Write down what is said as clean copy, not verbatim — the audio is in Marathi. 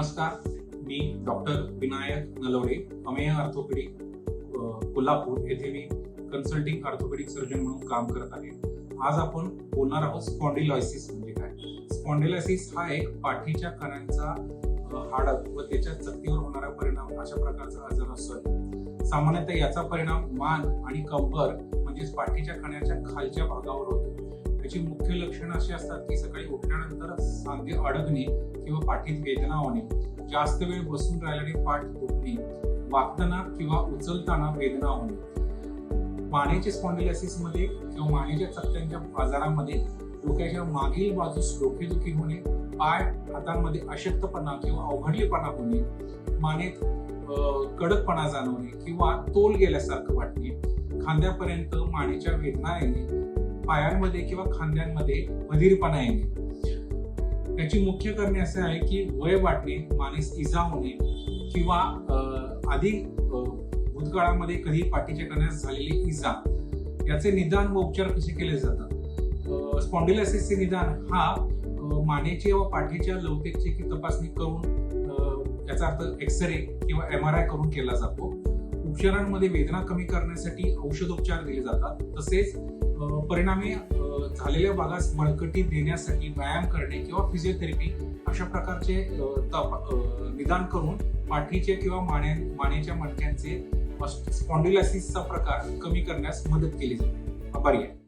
नमस्कार, मी डॉक्टर विनायक नलवडे, अमेय ऑर्थोपेडिक कोल्हापूर येथे मी कन्सल्टिंग ऑर्थोपेडिक सर्जन म्हणून काम करत आहे. आज आपण बोलणार आहोत स्पॉन्डिलोसिस म्हणजे काय. स्पॉन्डिलोसिस हा एक पाठीच्या कणांचा हाडक व त्याच्या चकतीवर होणारा परिणाम अशा प्रकारचा आजार असतो. सामान्यतः याचा परिणाम मान आणि कंबर म्हणजेच पाठीच्या कण्याच्या खालच्या भागावर होतो. याची मुख्य लक्षणं अशी असतात की सकाळी उठल्यानंतर सांधे अडकणे किंवा पाठीत वेदना होणे, जास्त वेळ बसून राहिल्याने पाठ दुखणे, वाकताना किंवा उचलताना वेदना होणे. मानेच्या स्पॉन्डिलोसिस मध्ये किंवा मानेच्या चकत्यांच्या आजारामध्ये डोक्याच्या मागील बाजूस डोकेदुखी होणे, पाय हातांमध्ये अशक्तपणा किंवा अवघडलेपणा होणे, मानेत कडकपणा जाणवणे किंवा तोल गेल्यासारखं वाटणे, खांद्यापर्यंत मानेच्या वेदना येणे, पायांमध्ये किंवा खांद्यांमध्ये बधीरपणा येणे. याची मुख्य कारणे असे आहे की वय वाढणे, मानेस इजा होणे किंवा आधी भूतकाळामध्ये कधी पाठीच्या कण्यास झालेली इजा, याचे निदान व उपचार कसे केले जातात. स्पॉन्डिलोसिसचे निदान हा मानेच्या व पाठीच्या लवचिकतेची तपासणी करून याचा अर्थ एक्सरे किंवा MRI करून केला जातो. उपचारांमध्ये वेदना कमी करण्यासाठी औषधोपचार दिले जातात. तसेच परिणामी झालेल्या भागास बळकटी देण्यासाठी व्यायाम करणे किंवा फिजिओथेरपी अशा प्रकारचे निदान करून पाठीचे किंवा मानेच्या मणक्यांचे स्पॉन्डिलोसिसचा प्रकार कमी करण्यास मदत केली जाते. आभारी आहे.